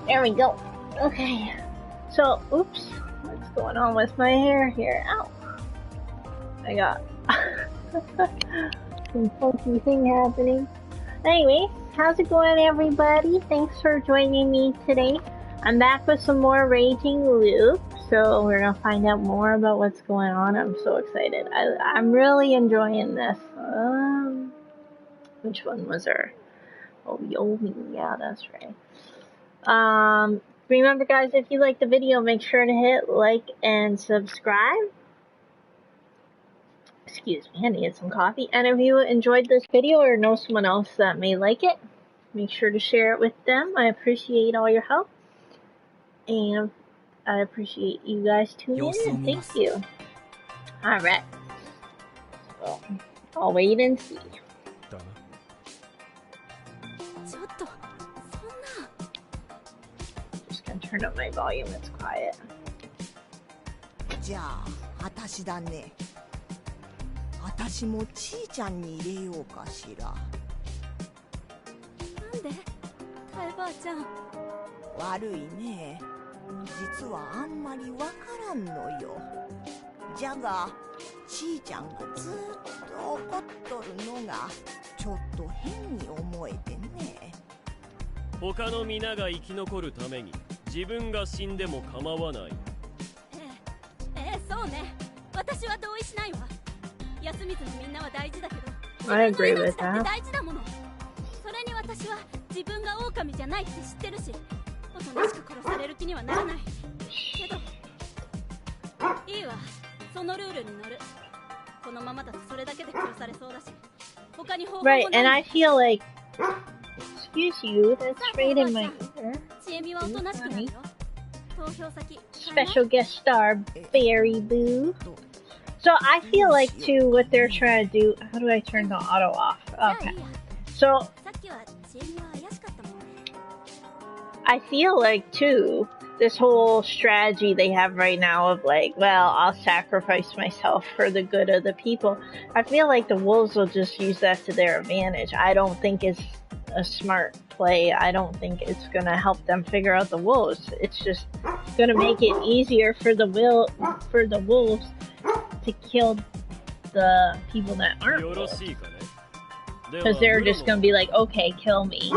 There we go. Okay. So, oops. What's going on with my hair here? Ow. I got some funky thing happening. Anyway, how's it going, everybody? Thanks for joining me today. I'm back with some more Raging Loop. So we're gonna find out more about what's going on. I'm so excited. I'm really enjoying this. Which one was her? Oh, Yomi. Yeah, that's right. Remember, guys, if you like the video, make sure to hit like and subscribe. Excuse me, I need some coffee. And if you enjoyed this video or know someone else that may like it, make sure to share it with them. I appreciate all your help. And I appreciate you guys tuning in. Thank you. Alright. So, I'll wait and see. Just gonna turn up my volume, it's quiet. じゃあ、私だね。私もちーちゃんに入れようかしら。なんで？タエばあちゃん。悪いね。実はあんまりわからんのよ。じゃが、ちーちゃんがずっと怒っとるのがちょっと変に思えてね。他の皆が生き残るために自分が死んでも構わない。そうね。私は同意しないわ。休みずのみんなは大事だけど、I agree with 自分の命だって that. 大事だもの。それに私は自分が狼じゃないって知ってるし、おとなしく殺される気にはならない。けど、いいわ。そのルールに乗る。このままだとそれだけで殺されそうだし、他に方法もない。Right, and I feel like, excuse you, that's right in my ear. ちえみはおとなしくなるよ。投票先。Special guest star, Berry Boo. So I feel like too, what they're trying to do. How do I turn the auto off? Okay. So I feel like too, this whole strategy they have right now of like, well, I'll sacrifice myself for the good of the people. I feel like the wolves will just use that to their advantage. I don't think it's a smart play. I don't think it's gonna help them figure out the wolves. It's just gonna make it easier for the wolves to kill the people that aren't wolves. Because they're just gonna be like, okay, kill me.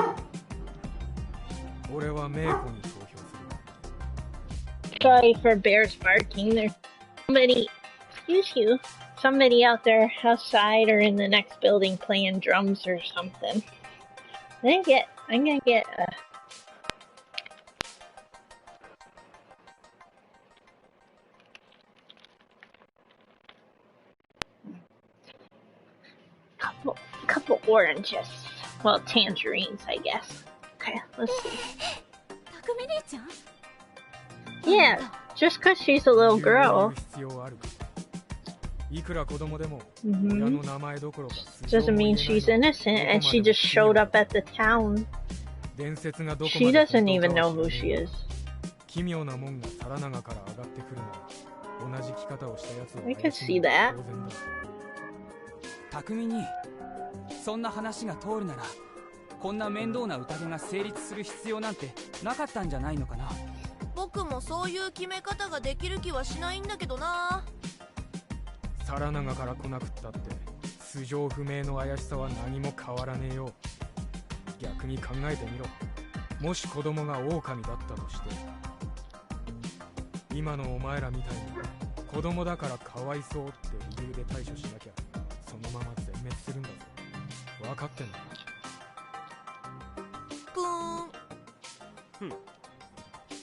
Sorry for bears barking. There's somebody out there outside or in the next building playing drums or something. I'm gonna get a couple oranges. Well, tangerines, I guess. Okay, let's see. Yeah, just because she's a little girl. Doesn't mean she's innocent, and she just showed up at the town. She doesn't even know who she is. I could see that. 匠にそんな話が通るならこんな面倒な宴が成立する必要なんてなかったんじゃないのかな。僕もそういう決め方ができる気はしないんだけどな。皿長から来なくったって素性不明の怪しさは何も変わらねえよ。逆に考えてみろ。もし子供が狼だったとして、今のお前らみたいに子供だからかわいそうって理由で対処しなきゃそのまま全滅するんだぞ。分かってんのか。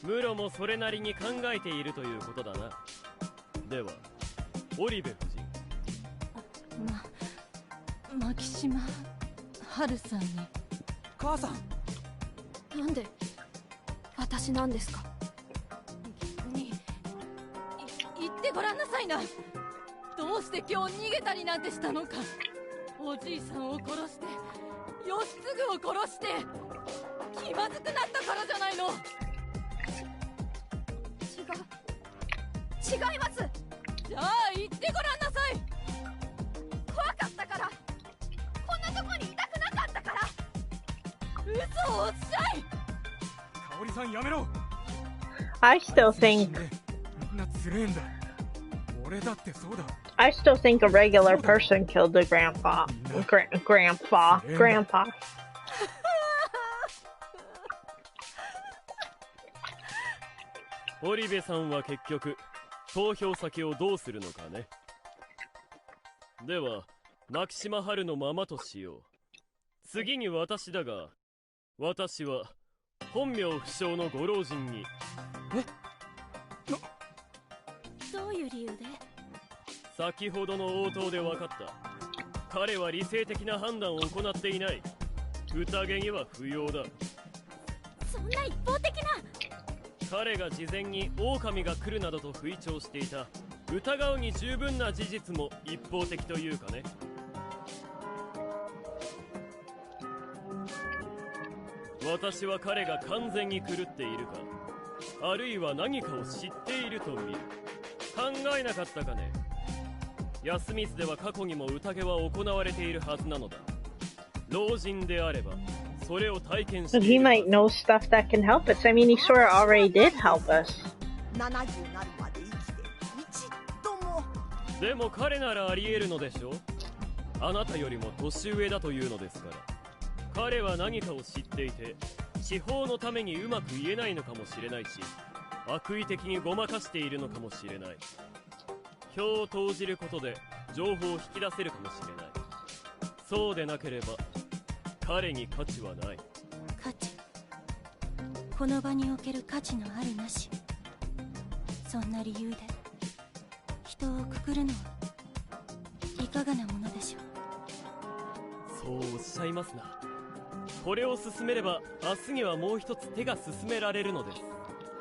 ムロもそれなりに考えているということだな。ではオリベ夫人。牧島春さんに。母さん。なんで私なんですか。言ってごらんなさいな。どうして今日逃げたりなんてしたのか。おじいさんを殺して義継を殺して気まずくなったからじゃないの。違います。じゃあ言ってごらんなさい。怖かったから。こんなとこにいたくなかったから。嘘をおっしゃい。香織さんやめろ。 I still think みんなつれえんだ。俺だってそうだ。 I still think a regular person killed the grandpa. Grandpa. オリベさんは結局投票先をどうするのかね。ではマキシマハルのままとしよう。次に私だが、私は本名不詳のご老人に。どういう理由で？先ほどの応答で分かった。彼は理性的な判断を行っていない。宴には不要だ。そんな一方的な。彼が事前に狼が来るなどと吹聴していた。疑うに十分な事実も一方的というかね。私は彼が完全に狂っているか、あるいは何かを知っていると見る。考えなかったかね。安水では過去にも宴は行われているはずなのだ。老人であればそれを体験してい But る。 he might know stuff that can help us. I mean, he sort of already did help us. 70なるまで生きて一度も。でも彼ならあり得るのでしょう。あなたよりも年上だというのですから。彼は何かを知っていて、司法のためにうまく言えないのかもしれないし、悪意的にごまかしているのかもしれない。票を投じることで情報を引き出せるかもしれない。そうでなければ彼に価値はない。価値。この場における価値のあるなし。そんな理由で人をくくるのはいかがなものでしょう。そうおっしゃいますな。これを進めれば明日にはもう一つ手が進められるのです。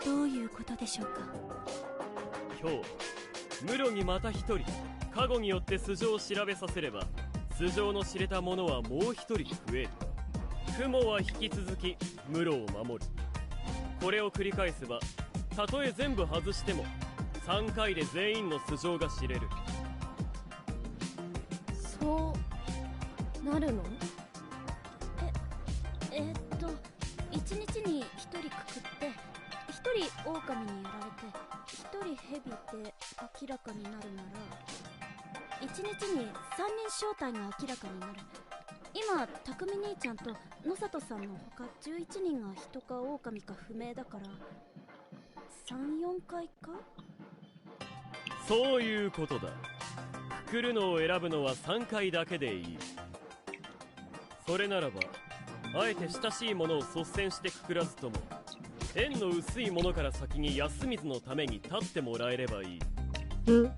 どういうことでしょうか。今日室にまた一人過去によって素性を調べさせれば、素性の知れた者はもう一人増える。雲は引き続き室を守る。これを繰り返せば、たとえ全部外しても3回で全員の素性が知れる。そうなるの？一日に一人くくって、一人狼にやられて、一人蛇で明らかになるなら、一日に3人正体が明らかになる。今匠兄ちゃんと野里さんの他11人が人か狼か不明だから、3、4回か。そういうことだ。くくるのを選ぶのは3回だけでいい。それならばあえて親しいものを率先してくくらずとも、縁の薄いものから先に安水のために立ってもらえればいい。てめえ、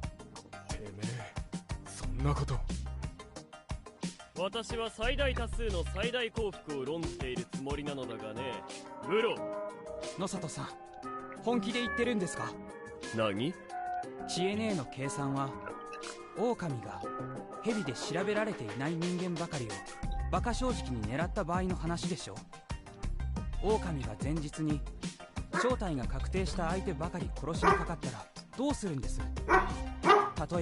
そんなこと。私は最大多数の最大幸福を論じているつもりなのだがね。ブロ野里さん、本気で言ってるんですか？何？ CNA の計算は狼が蛇で調べられていない人間ばかりを馬鹿正直に狙った場合の話でしょう。狼が前日に正体が確定した相手ばかり殺しにかかったらどうするんです？例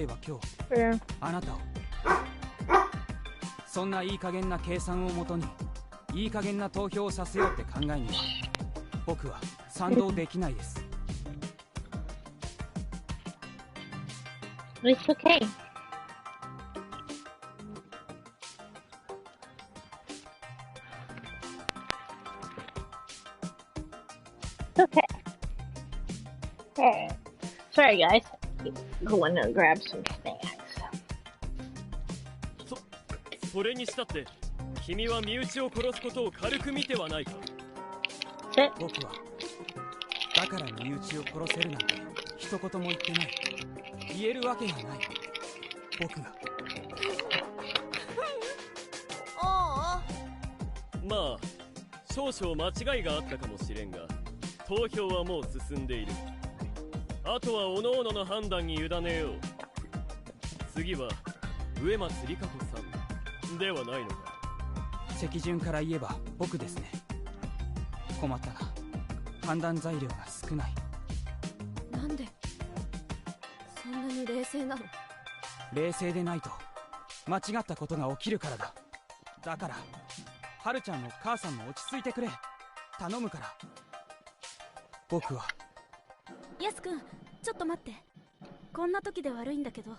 えば今日、あなたを。そんないい加減な計算をもとにいい加減な投票をさせようって考えには僕は賛同できないです。It's okay. Okay. Alright. Sorry guys. Going to grab some snacks. それにしたって君は身内を殺すことを軽く見てはないか。僕はだから身内を殺せるなんて一言も言ってない。言えるわけがない。僕がああ、まあ少々間違いがあったかもしれんが、投票はもう進んでいる。あとは各々の判断に委ねよう。次は植松里香子さんではないのか。席順から言えば僕ですね。困ったな。判断材料が少ない。なんでそんなに冷静なの？冷静でないと間違ったことが起きるからだ。だからはるちゃんも母さんも落ち着いてくれ。頼むから。僕は。ヤス君、ちょっと待って。こんな時で悪いんだけど、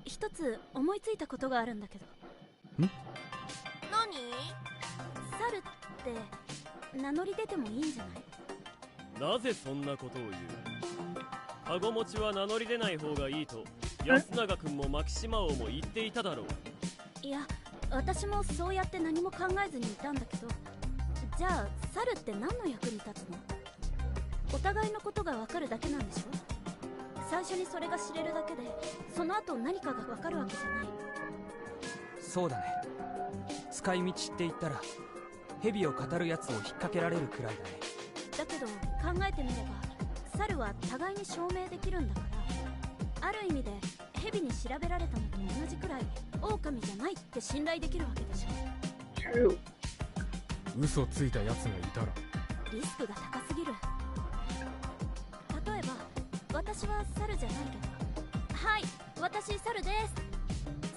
一つ思いついたことがあるんだけど。何？猿って名乗り出てもいいんじゃない？なぜそんなことを言う？カゴ持ちは名乗り出ない方がいいと安永君も牧島王も言っていただろう。いや、私もそうやって何も考えずにいたんだけど、じゃあ猿って何の役に立つの？お互いのことが分かるだけなんでしょ？最初にそれが知れるだけで、その後何かが分かるわけじゃない。そうだね。使い道って言ったら蛇を語るやつを引っ掛けられるくらいだね。だけど考えてみれば、猿は互いに証明できるんだから、ある意味で蛇に調べられたのと同じくらい狼じゃないって信頼できるわけでしょ。True. 嘘ついたやつがいたらリスクが高すぎる。例えば私は猿じゃないけど、はい、私猿です。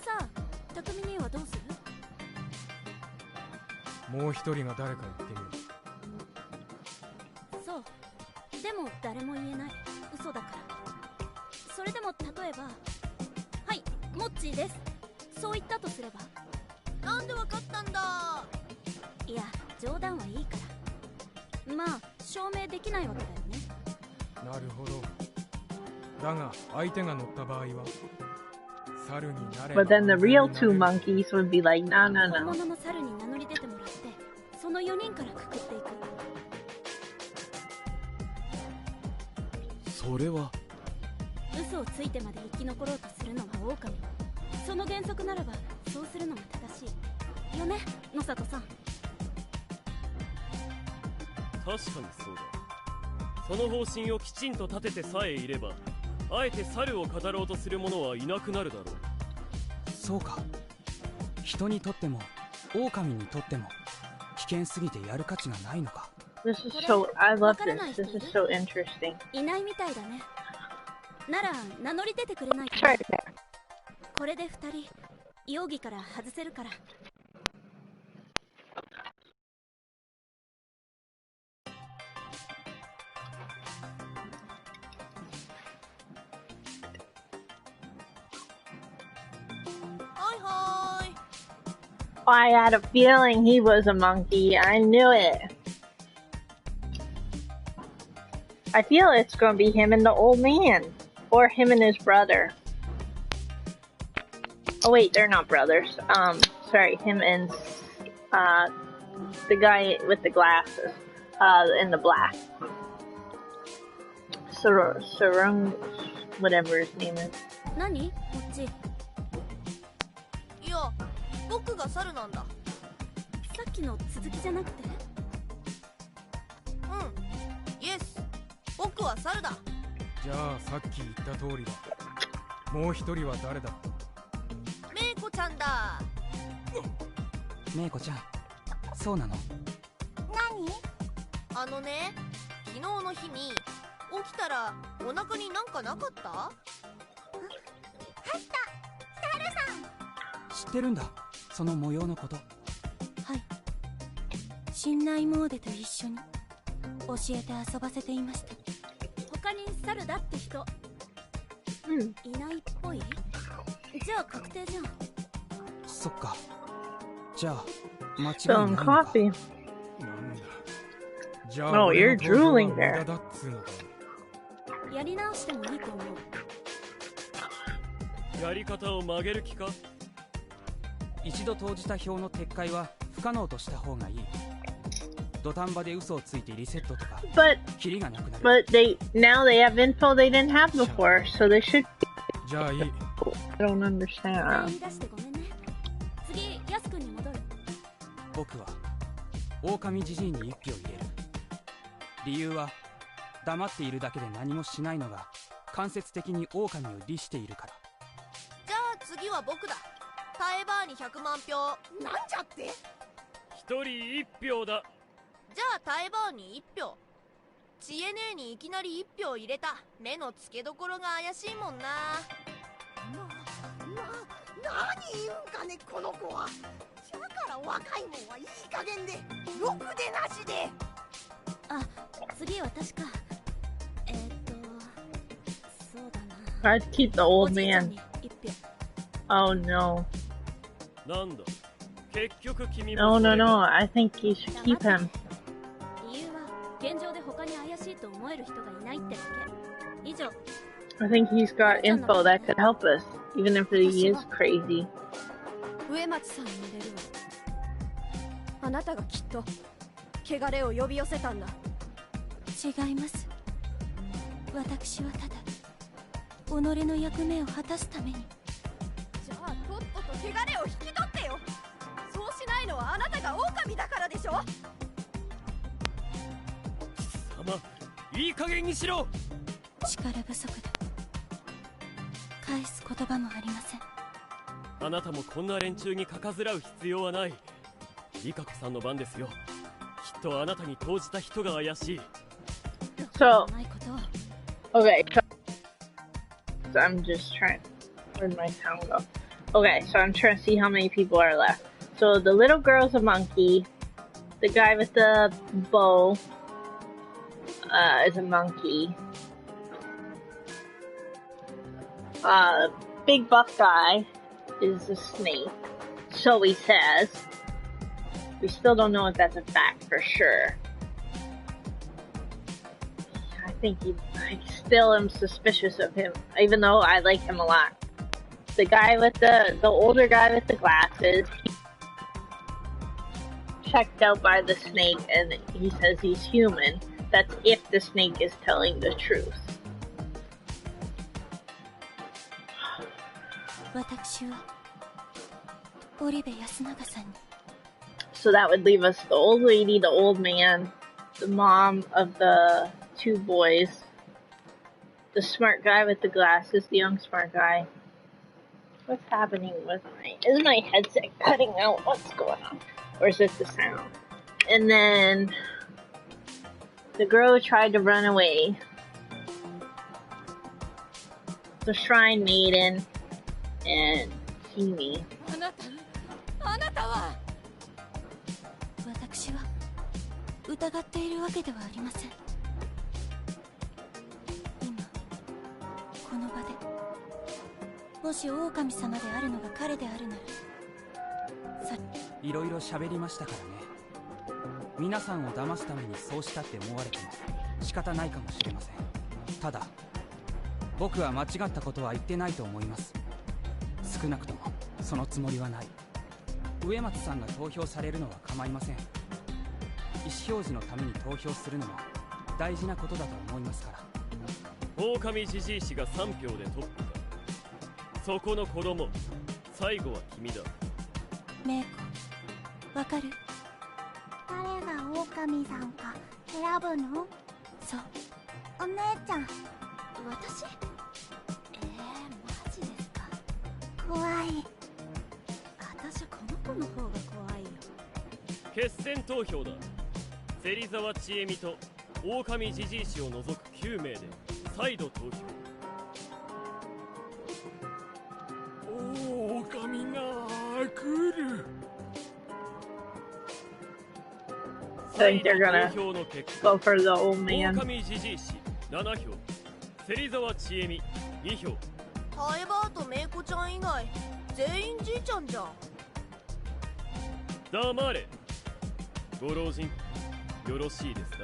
さあ、匠兄はどうする？もう一人が誰か言ってみる。そう。でも誰も言えない。嘘だから。それでも例えば、はい、モッチーです。そう言ったとすれば。なんでわかったんだ？いや、冗談はいいから。まあ、証明できないわけだよね。なるほど。だが相手が乗った場合は猿になれば。 But then the real two monkeys would be like, no, no, 本 no. 物の猿に名乗り出てもらって、その4人からくくっていく。それは嘘をついてまで生き残ろうとするのが狼。その原則ならばそうするのが正しいよね、野里さん。確かにそうだ。その方針をきちんと立ててさえいれば、あえて猿を語ろうとする者はいなくなるだろう。そうか。人にとっても狼にとっても危険すぎてやる価値がないのか。 This is so, I love this. This is so interesting. いないみたいだね。なら名乗り出てくれないか Sorry. な。これで2人容疑から外せるから。はいはーい。 I had a feeling he was a monkey. I knew it. I feel it's gonna be him and the old man. Or him and his brother. Oh wait, they're not brothers. Sorry, him and, the guy with the glasses. In the black. Sarung, whatever his name is. 何？こっち。いや、僕が猿なんだ。さっきの続きじゃなくて？うん。イエス。僕は猿だ。じゃあさっき言った通りだ。もう一人は誰だ？メイコちゃんだ。メイコちゃん、そうなの？あのね、昨日の日に起きたらお腹になんかなかった？知ってるんだ、その模様のこと。はい。信頼モーデと一緒に教えて遊ばせていました。他に猿だって人、いないっぽい？じゃあ確定じゃん。そっか。じゃあ間違い Spilling ないのか。 coffee. なんだ。じゃあ Oh, 俺 you're の行動は drooling 無 there. 駄だっつうのか。やり直してもいいと思う。やり方を曲げる気か？一度投じた票の撤回は不可能とした方がいい。土壇場で嘘をついてリセットとか But キリがなくなる。 but now they have info they didn't have before, so they should. じゃあいい。 I don't understand. 言い出してごめんね。次、ヤス君に戻る。僕は狼じじいに一票入れる。理由は黙っているだけで何もしないのが間接的に狼を利しているから。じゃあ次は僕だ。タエバーに100万票。なんじゃって？一人一票だ。じゃあタエバーに1票。知恵姉にいきなり1票入れた。目の付けどころが怪しいもんな。何言うんかねこの子は。だから若いもんはいい加減でろくでなしで。あ、次私か。I'd keep the old おじいちゃん man. に1票 Oh no. なんだ結局君も No, そ no, れ no. か I think you should keep him. 理由は現状で他に怪しいと思える人がいないってだけ。以上。 I think he's got info that could help us, even if he is crazy. 植松さんに入れるわ。あなたがきっと汚れを呼び寄せたんだ。違います。私はただ己の役目を果たすために。じゃあとっとと汚れを引き取ってよ。そうしないのはあなたが狼だからでしょ。貴様いい加減にしろ。力不足だ。返す言葉もありません。あなたもこんな連中にかかずらう必要はない。リカコさんの番ですよ。きっとあなたに投じた人が怪しい。 So, ないことを。 okay. So I'm just trying. Where'd my sound go? Okay, so I'm trying to see how many people are left. So the little girl's a monkey. The guy with the bow is a monkey. Big buff guy is a snake. So he says. We still don't know if that's a fact for sure. I think I still am suspicious of him, even though I like him a lot. The guy with the older guy with the glasses, checked out by the snake, and he says he's human. That's if the snake is telling the truth. 私は織部安永さんに。 So that would leave us the old lady, the old man, the mom of the 2 boys, the smart guy with the glasses, the young smart guy. What's happening with is my headset cutting out? What's going on? Or is it the sound? And then the girl tried to run away. The shrine maiden and Kimi. あなたは。私は疑っているわけではありません。今この場でもし狼様であるのが彼であるなら、いろいろ喋りましたからね。皆さんを騙すためにそうしたって思われても仕方ないかもしれません。ただ僕は間違ったことは言ってないと思います。少なくともそのつもりはない。植松さんが投票されるのは構いません。意思表示のために投票するのも大事なことだと思いますから。狼じじい氏が3票でトップか。そこの子供、最後は君だ。メイコ、わかる？誰が狼さんか選ぶの？そう。お姉ちゃん。私？マジですか？怖い。私この子の方が怖いよ。決選投票だ。芹沢千恵美と狼じじい氏を除く9名で再度投票。狼が来る。I think they're gonna 投票の結 go 果、 for the old man. 狼じじい氏7票、芹沢千恵美2票。ハエバーとメイコちゃん以外全員じいちゃんじゃん。黙れ。ご老人、よろしいですな。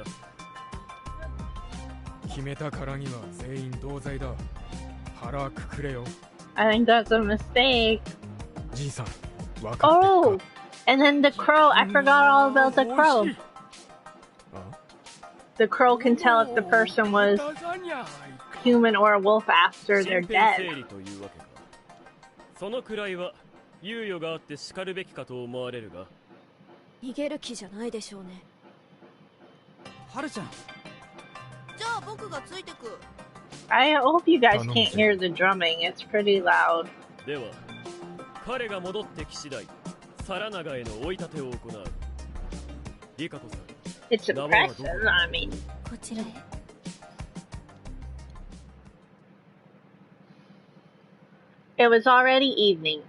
決めたからには全員同罪だ。腹くくれよ。I think that's a mistake. じいさん、分かってる Oh, か。 and then the crow. I forgot all about the crow. The crow can tell if the person was human or a wolf after they're 身辺整 dead. 理というわけか。そのくらいは猶予があって叱るべきかと思われるが。逃げる気じゃないでしょうね。はるちゃん。じゃあ僕がついてく。I hope you guys can't hear the drumming. It's pretty loud. では、彼が戻ってき次第、皿長への追い立てを行う。リカコさん。 It's impressive. I mean, こちらへ。it was already evening.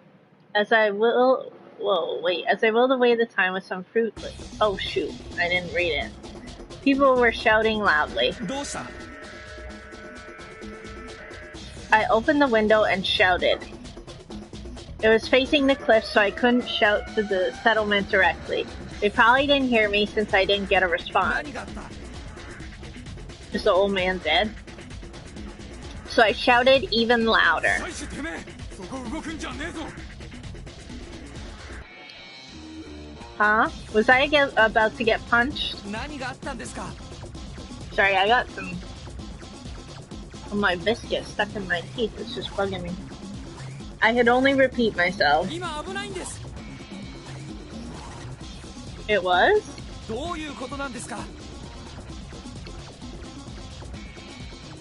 As I whirled away the time with some fruit. Oh shoot, I didn't read it. People were shouting loudly. I opened the window and shouted. It was facing the cliff, so I couldn't shout to the settlement directly. They probably didn't hear me since I didn't get a response. Is the old man dead? So I shouted even louder. Huh? Was I about to get punched? Sorry, I got some of my biscuit stuck in my teeth. It's just bugging me. I could only repeat myself. It was?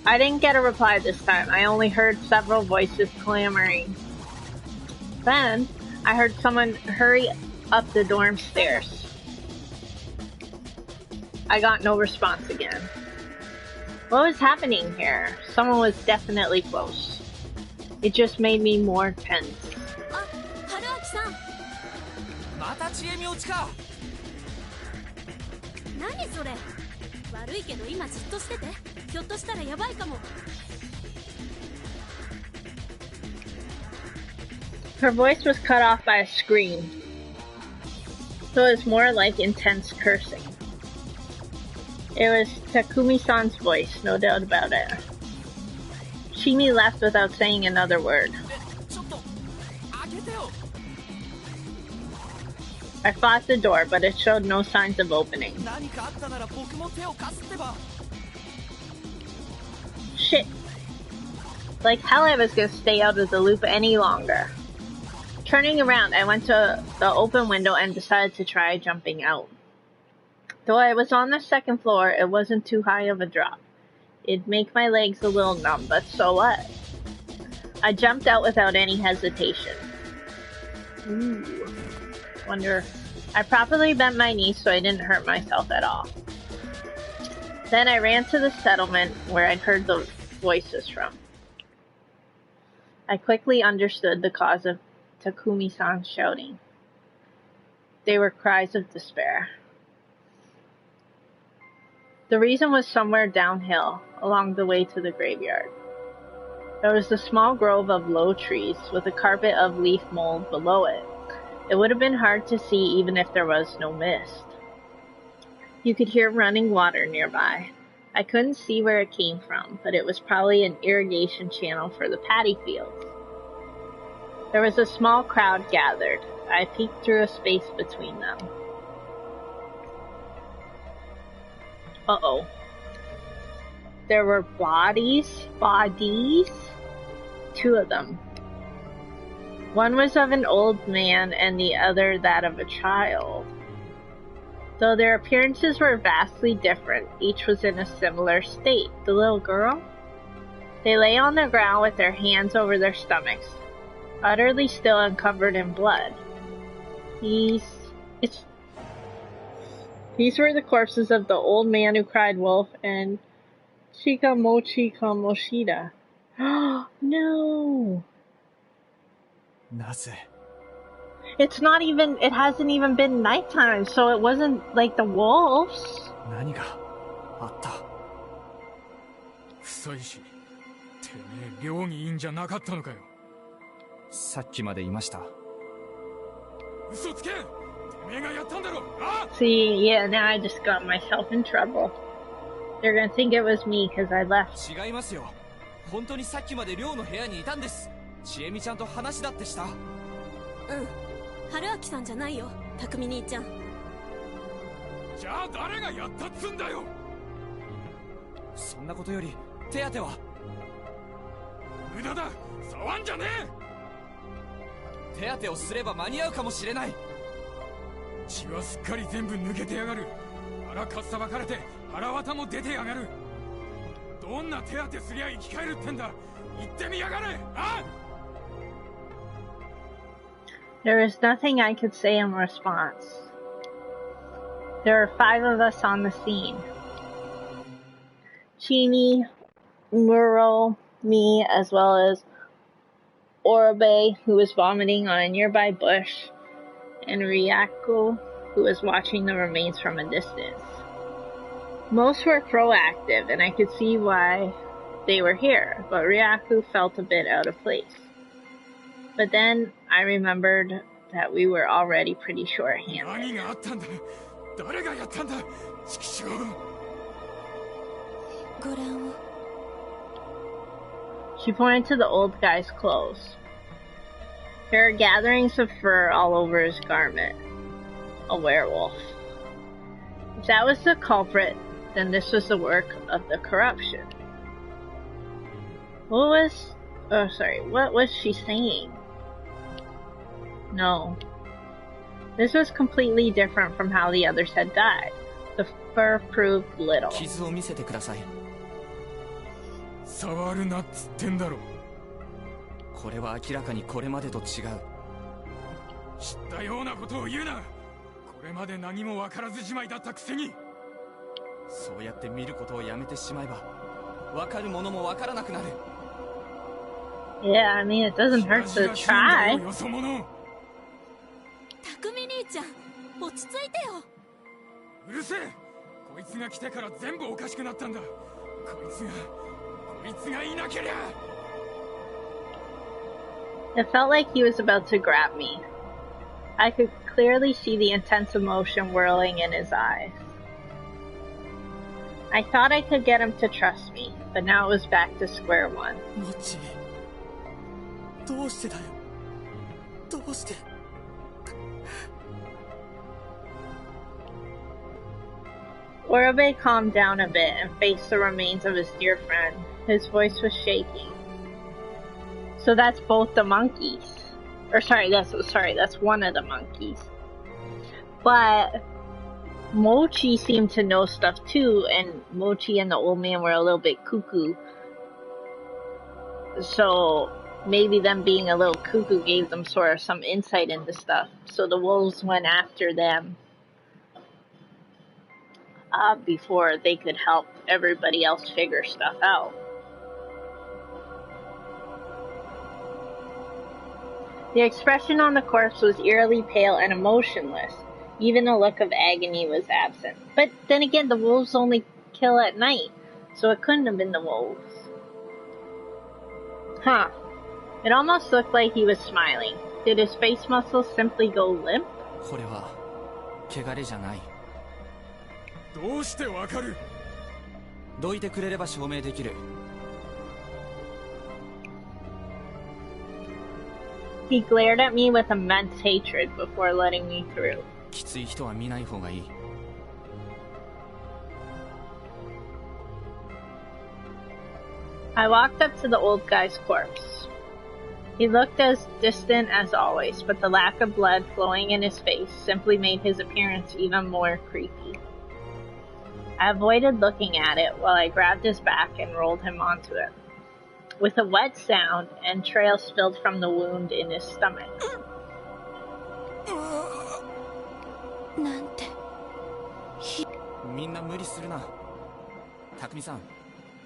I didn't get a reply this time. I only heard several voices clamoring. Then, I heard someone hurry up the dorm stairs. I got no response again. What was happening here? Someone was definitely close. It just made me more tense. Haruaki-san! また知恵み落ちか。何それ？悪いけど今じっとしてて。ひょっとしたらやばいかも。Her voice was cut off by a scream, so it was more like intense cursing. It was Takumi-san's voice, no doubt about it. Shimi left without saying another word. I fought the door, but it showed no signs of opening. Shit. Like hell I was gonna stay out of the loop any longer. Turning around, I went to the open window and decided to try jumping out. Though I was on the second floor, it wasn't too high of a drop. It'd make my legs a little numb, but so what? I jumped out without any hesitation. Ooh. Wonder... I properly bent my knees so I didn't hurt myself at all. Then I ran to the settlement where I'd heard the voices from. I quickly understood the cause of Takumi-san's shouting. They were cries of despair. The reason was somewhere downhill, along the way to the graveyard. There was a small grove of low trees with a carpet of leaf mold below it. It would have been hard to see even if there was no mist. You could hear running water nearby. I couldn't see where it came from, but it was probably an irrigation channel for the paddy fields. There was a small crowd gathered. I peeked through a space between them. Uh-oh. There were bodies? Two of them. One was of an old man and the other that of a child. Though their appearances were vastly different, each was in a similar state. The little girl? They lay on the ground with their hands over their stomachs, utterly still and covered in blood. These were the corpses of the old man who cried wolf and Chikamochi Kamoshida. No! It hasn't even been nighttime, so it wasn't like the wolves. See, yeah, now I just got myself in trouble. They're gonna think it was me because I left. 違いますよ。本当にさっきまで寮の部屋にいたんです。ちえみちゃんと話だってした。春明さんじゃないよ、匠兄ちゃん。じゃあ誰がやったっつんだよ。そんなことより手当ては。無駄だ、触んじゃねえ。手当てをすれば間に合うかもしれない。血はすっかり全部抜けてやがる。腹かっさばかれて腹渡も出てやがる。どんな手当てすりゃ生き返るってんだ。言ってみやがれ。あThere was nothing I could say in response. There were 5 of us on the scene. Chini, Muro, me, as well as Oribe, who was vomiting on a nearby bush, and Ryako, who was watching the remains from a distance. Most were proactive, and I could see why they were here, but Ryaku felt a bit out of place. But then I remembered that we were already pretty short-handed. 何があったんだ。誰がやったんだ。畜生。ご覧を。 She pointed to the old guy's clothes. There are gatherings of fur all over his garment. A werewolf. If that was the culprit, then this was the work of the corruption. What was she saying? No. This was completely different from how the others had died. The fur proved little. 傷を見せてください。触るなっつってんだろ。これは明らかにこれまでと違う。知ったようなことを言うな。これまで何も分からずじまいだったくせに。そうやって見ることをやめてしまえば、分かるものも分からなくなる。Yeah, I mean, it doesn't hurt to try. よそ者。匠兄ちゃん、落ち着いてよ。うるせえ。こいつが来てから全部おかしくなったんだ。こいつがいなけりゃ。It felt like he was about to grab me. I could clearly see the intense emotion whirling in his eyes. I thought I could get him to trust me, but now it was back to square one. モチ、どうしてだよ。どうして。Orobe calmed down a bit and faced the remains of his dear friend. His voice was shaking. So that's both the monkeys. Or that's one of the monkeys. But Mochi seemed to know stuff too, and Mochi and the old man were a little bit cuckoo. So maybe them being a little cuckoo gave them sort of some insight into stuff. So the wolves went after them before they could help everybody else figure stuff out. The expression on the corpse was eerily pale and emotionless. Even a look of agony was absent. But then again, the wolves only kill at night, so it couldn't have been the wolves. Huh. It almost looked like he was smiling. Did his face muscles simply go limp? これは汚れじゃない。どうしてわかる？どいてくれれば証明できる。He glared at me with immense hatred before letting me through. きつい人は見ない方がいい。I walked up to the old guy's corpse. He looked as distant as always, but the lack of blood flowing in his face simply made his appearance even more creepy. I avoided looking at it while I grabbed his back and rolled him onto it. With a wet sound, entrails spilled from the wound in his stomach. なんて。みんな無理するな。匠さん、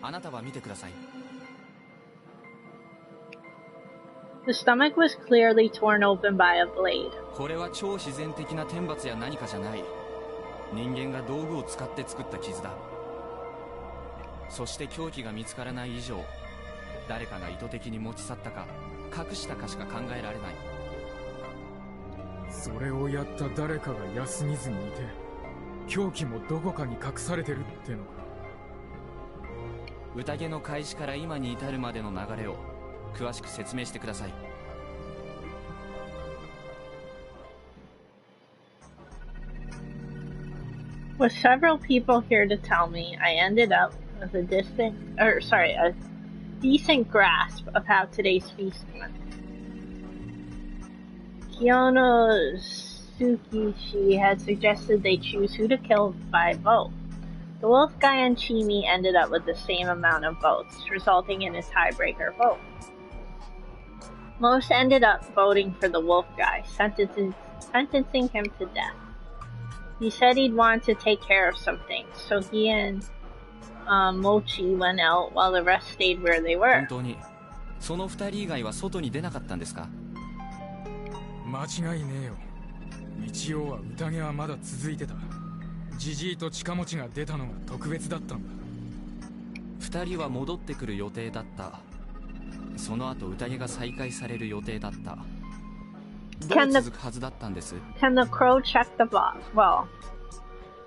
あなたは見てください。The stomach was clearly torn open by a blade. これは超自然的な天罰や何かじゃない。人間が道具を使って作った傷だ。そして凶器が見つからない以上、誰かが意図的に持ち去ったか隠したかしか考えられない。それをやった誰かが安ぎずにいて、凶器もどこかに隠されてるってのか。宴の開始から今に至るまでの流れを詳しく説明してください。With several people here to tell me, I ended up with a decent grasp of how today's feast went. Kyonosuke had suggested they choose who to kill by vote. The wolf guy and Chimi ended up with the same amount of votes, resulting in a tiebreaker vote. Most ended up voting for the wolf guy, sentencing him to death. He said he'd want to take care of some things, so he and Mochi went out while the rest stayed where they were. 本当にその二人以外は外に出なかったんですか？間違いねえよ。一応は宴はまだ続いてた。ジジイと近持ちが出たのが特別だったんだ。2人は戻ってくる予定だった。その後宴が再開される予定だった。どう続くはずだったんです。 Can the crow check the body? Well,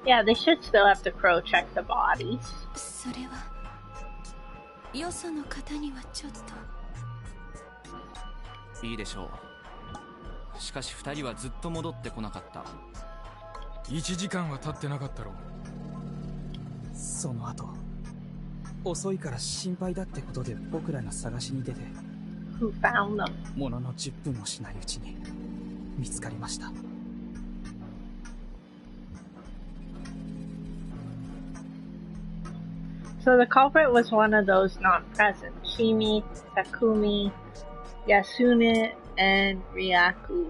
yeah, they should still have the crow check the bodies. それはよその方にはちょっと。いいでしょう。しかし2人はずっと戻ってこなかった。1時間は経ってなかったろう。その後遅いから心配だってことで僕らが探しに出て、 Who found them? ものの10分もしないうちに見つかりました。So the culprit was one of those not present. Shimi, Takumi, Yasune, and Ryaku.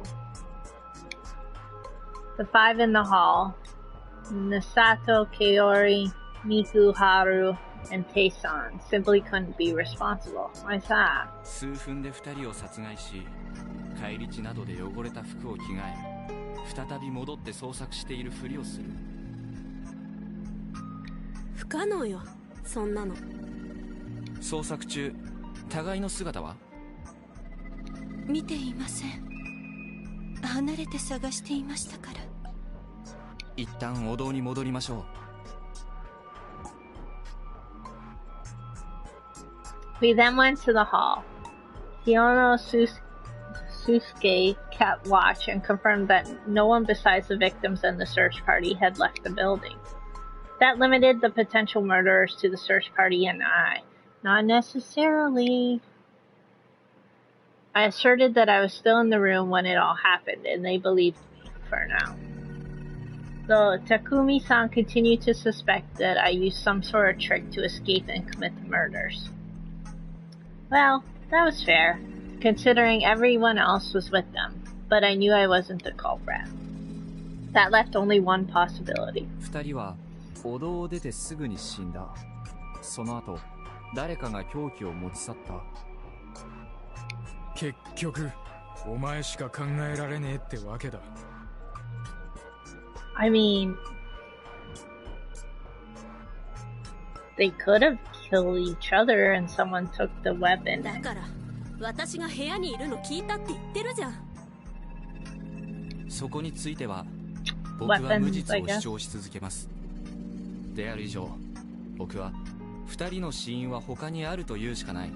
The 5 in the hall: Misato, Kaori, Miku, Haru, and Teisan simply couldn't be responsible. Why is that? 数分で2人を殺害し、帰り地などで汚れた服を着替え、再び戻って捜索しているふりをする。不可能よ、そんなの。捜索中、互いの姿は？見ていません。離れて探していましたから。一旦お堂に戻りましょう。We then went to the hall. Hiono Susuke kept watch and confirmed that no one besides the victims and the search party had left the building. That limited the potential murderers to the search party and I. Not necessarily. I asserted that I was still in the room when it all happened, and they believed me for now. Though Takumi-san continued to suspect that I used some sort of trick to escape and commit the murders. Well, that was fair, considering everyone else was with them, but I knew I wasn't the culprit. That left only one possibility. 2人はお堂を出てすぐに死んだ。その後、誰かが凶器を持ち去った。結局、お前しか考えられねえってわけだ。I mean, they could have killed each other and someone took the weapon. だから私が部屋にいるの聞いたって言ってるじゃん。そこについては僕は無実を主張し続けます。である以上、僕は2人の死因は他にあると言うしかない。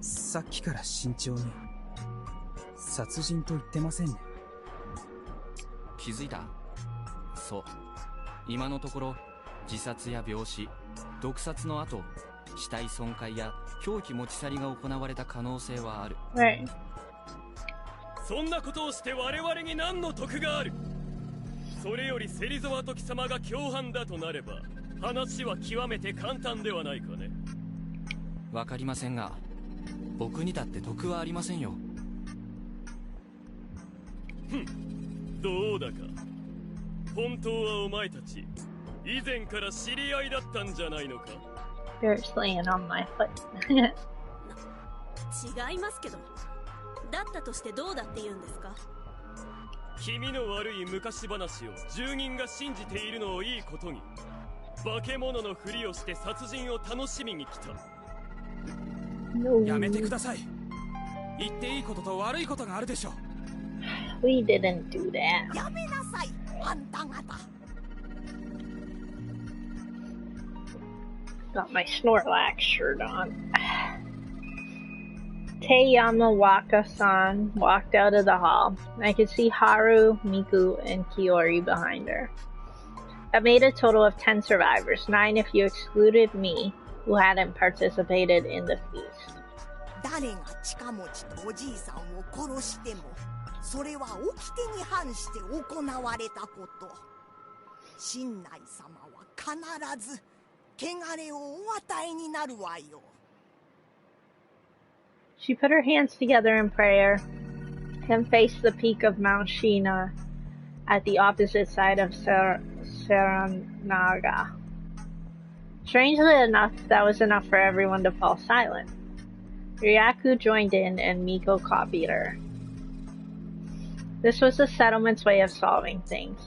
さっきから慎重に殺人と言ってませんね。気づいた？そう。今のところ自殺や病死、毒殺の後、死体損壊や凶器持ち去りが行われた可能性はある。Right. そんなことをして我々に何の得がある？それより芹沢時様が共犯だとなれば話は極めて簡単ではないかね。わかりませんが、僕にだって得はありませんよ。どうだか。本当はお前たち以前から知り合いだったんじゃないのか。 You're slaying on my foot. 違いますけど。だったとしてどうだって言うんですか？気味の悪い昔話を住人が信じているのをいいことに、化け物のふりをして殺人を楽しみに来た。No. やめてください。言っていいことと悪いことがあるでしょう。We didn't do that. やめなさい、あんた方。Got my Snorlax shirt on. Teyamawaka-san walked out of the hall. I could see Haru, Miku, and Kiori behind her. That made a total of 10 survivors, 9 if you excluded me, who hadn't participated in the feast. 誰が近持ちとおじいさんを殺しても、それは掟に反して行われたこと。神内様は必ず汚れをお与えになるわよ。She put her hands together in prayer and faced the peak of Mount Shina at the opposite side of Seranaga. Strangely enough, that was enough for everyone to fall silent. Ryaku joined in and Miko copied her. This was the settlement's way of solving things.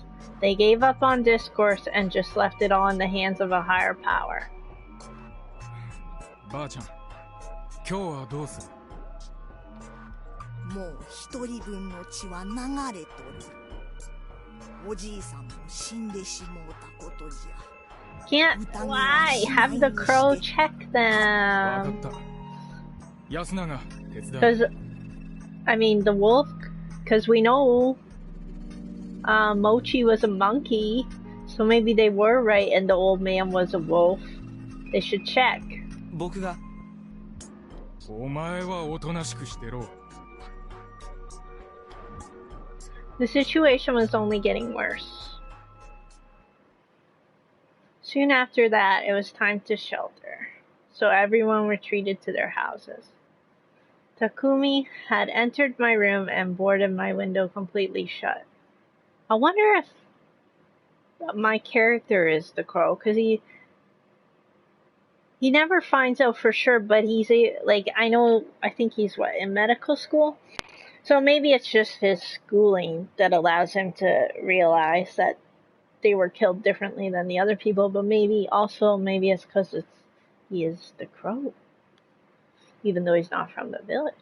They gave up on discourse and just left it all in the hands of a higher power. ばあちゃん、今日はどうする？もう一人分の血は流れとる。おじいさんも死んでしもうたことじゃ。 Can't. Why? Have the crow check わ them. かった。安永、手伝う。 Because, I mean, the wolf, because we know Mochi was a monkey, so maybe they were right and the old man was a wolf. They should check. 僕が。お前はおとなしくしてろ。 The situation was only getting worse. Soon after that, it was time to shelter, so everyone retreated to their houses. Takumi had entered my room and boarded my window completely shut. I wonder if my character is the crow, because he never finds out for sure, but he's I think he's in medical school? So maybe it's just his schooling that allows him to realize that they were killed differently than the other people, but maybe it's because he is the crow, even though he's not from the village.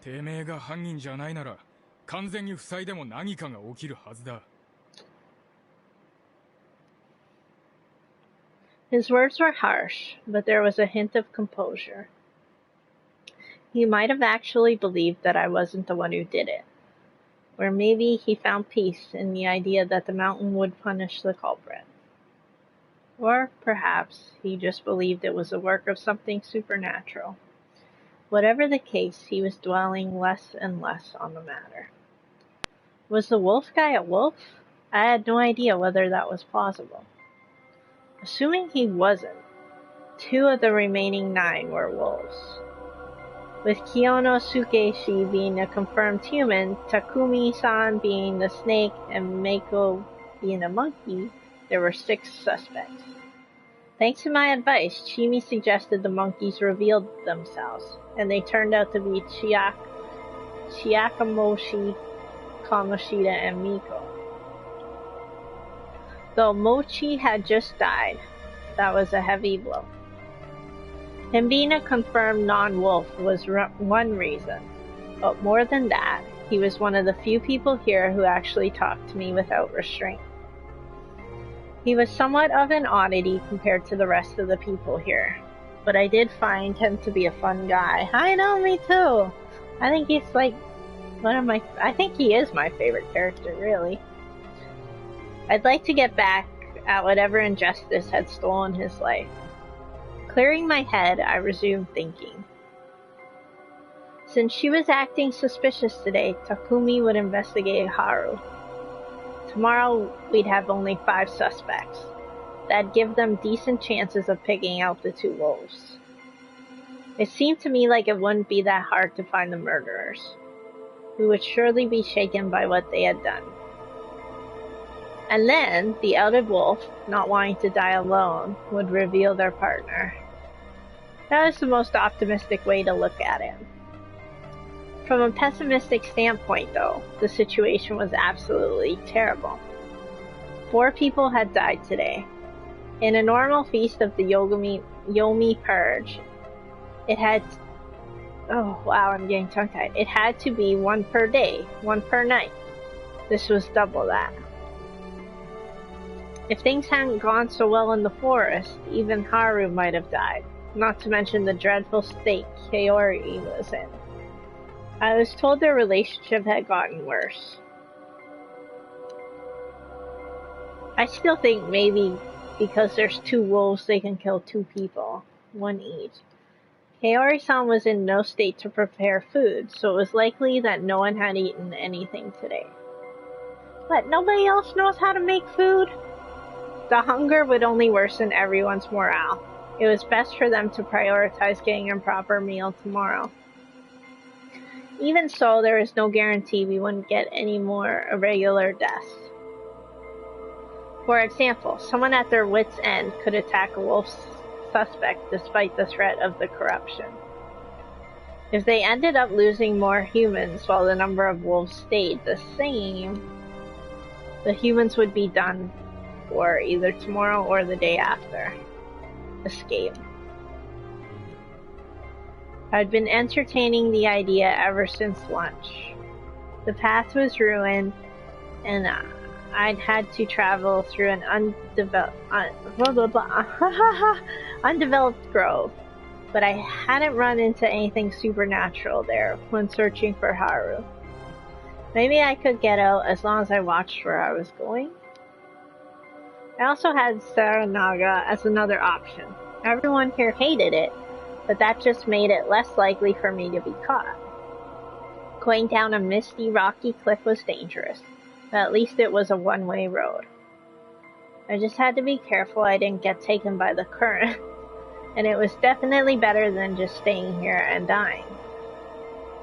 てめえが犯人じゃないなら、完全に塞いでも何かが起きるはずだ。 His words were harsh, but there was a hint of composure. He might have actually believed that I wasn't the one who did it. Or maybe he found peace in the idea that the mountain would punish the culprit. Or perhaps he just believed it was the work of something supernatural. Whatever the case, he was dwelling less and less on the matter. Was the wolf guy a wolf? I had no idea whether that was plausible. Assuming he wasn't, 2 of the remaining 9 were wolves. With Kiyono Sukeshi being a confirmed human, Takumi-san being the snake, and Meiko being a monkey, there were 6 suspects. Thanks to my advice, Chimi suggested the monkeys revealed themselves, and they turned out to be Chiakamoshi, Kamoshida, and Miko. Though Mochi had just died, that was a heavy blow. Him being a confirmed non-wolf was one reason, but more than that, he was one of the few people here who actually talked to me without restraint. He was somewhat of an oddity compared to the rest of the people here, but I did find him to be a fun guy. I know, me too! I think he's I think he is my favorite character, really. I'd like to get back at whatever injustice had stolen his life. Clearing my head, I resumed thinking. Since she was acting suspicious today, Takumi would investigate Haru. Tomorrow, we'd have only 5 suspects. That'd give them decent chances of picking out the 2 wolves. It seemed to me like it wouldn't be that hard to find the murderers, who would surely be shaken by what they had done. And then, the outed wolf, not wanting to die alone, would reveal their partner. That was the most optimistic way to look at it. From a pessimistic standpoint, though, the situation was absolutely terrible. 4 people had died today. In a normal feast of the Yomi Purge, it had... Oh, wow, I'm getting tongue-tied. It had to be 1 per day, 1 per night. This was double that. If things hadn't gone so well in the forest, even Haru might have died, not to mention the dreadful state Kaori was in. I was told their relationship had gotten worse. I still think maybe because there's 2 wolves they can kill 2 people, 1 each. Kaori-san was in no state to prepare food, so it was likely that no one had eaten anything today. But nobody else knows how to make food? The hunger would only worsen everyone's morale. It was best for them to prioritize getting a proper meal tomorrow. Even so, there was no guarantee we wouldn't get any more irregular deaths. For example, someone at their wits' end could attack a wolf suspect despite the threat of the corruption. If they ended up losing more humans while the number of wolves stayed the same, The humans would be done for either tomorrow or the day after. Escape. I'd been entertaining the idea ever since lunch. The path was ruined, and I'd had to travel through an undeveloped grove, but I hadn't run into anything supernatural there when searching for Haru. Maybe I could get out as long as I watched where I was going. I also had Saranaga as another option. Everyone here hated it, but that just made it less likely for me to be caught. Going down a misty, rocky cliff was dangerous, but at least it was a one-way road. I just had to be careful I didn't get taken by the current, and it was definitely better than just staying here and dying.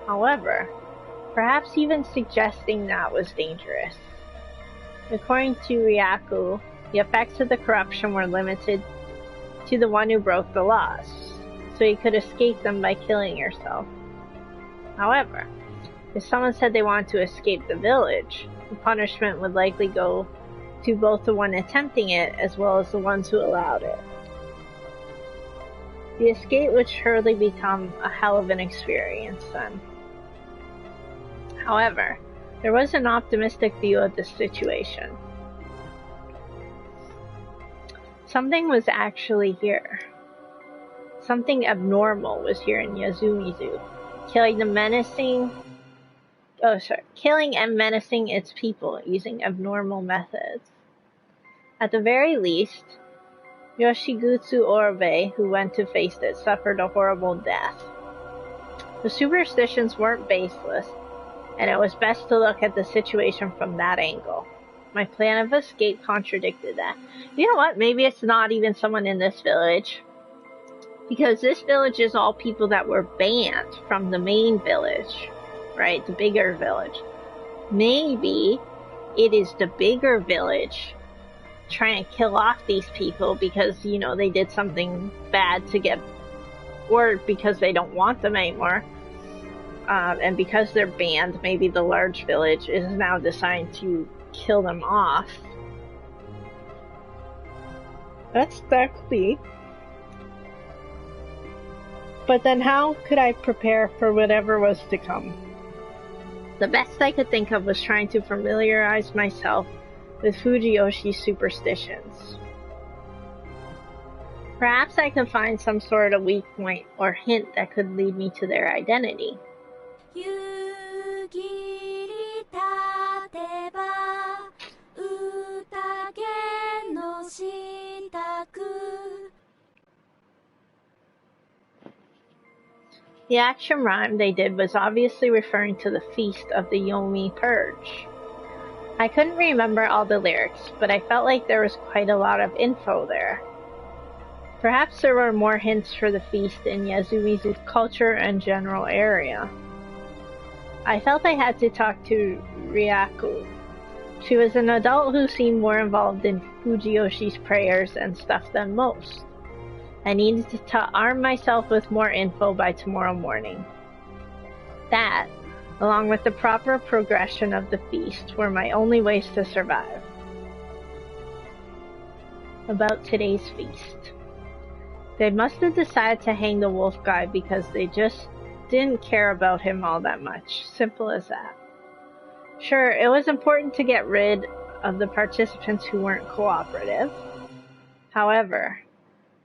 However, perhaps even suggesting that was dangerous. According to Ryaku, the effects of the corruption were limited to the one who broke the laws, so you could escape them by killing yourself. However, if someone said they wanted to escape the village, the punishment would likely go to both the one attempting it as well as the ones who allowed it. The escape would surely become a hell of an experience then. However, there was an optimistic view of the situation. Something was actually here. Something abnormal was here in Yasumizu, killing and menacing its people using abnormal methods. At the very least, Yoshigutsu Orobe, who went to face it, suffered a horrible death. The superstitions weren't baseless, and it was best to look at the situation from that angle. My plan of escape contradicted that. You know what? Maybe it's not even someone in this village. Because this village is all people that were banned from the main village. Right? The bigger village. Maybe it is the bigger village trying to kill off these people because, you know, they did something bad to get... Or because they don't want them anymore. And because they're banned, maybe the large village is now deciding to kill them off. That could be. But then how could I prepare for whatever was to come? The best I could think of was trying to familiarize myself with Fujiyoshi's superstitions. Perhaps I could find some sort of weak point or hint that could lead me to their identity. The action rhyme they did was obviously referring to the feast of the Yomi Purge. I couldn't remember all the lyrics, but I felt like there was quite a lot of info there. Perhaps there were more hints for the feast in Yasumizu's culture and general area. I felt I had to talk to Ryaku. She was an adult who seemed more involved in Fujiyoshi's prayers and stuff than most. I needed to arm myself with more info by tomorrow morning. That, along with the proper progression of the feast, were my only ways to survive. About today's feast. They must have decided to hang the wolf guy because they just didn't care about him all that much. Simple as that. Sure, it was important to get rid of the participants who weren't cooperative. However,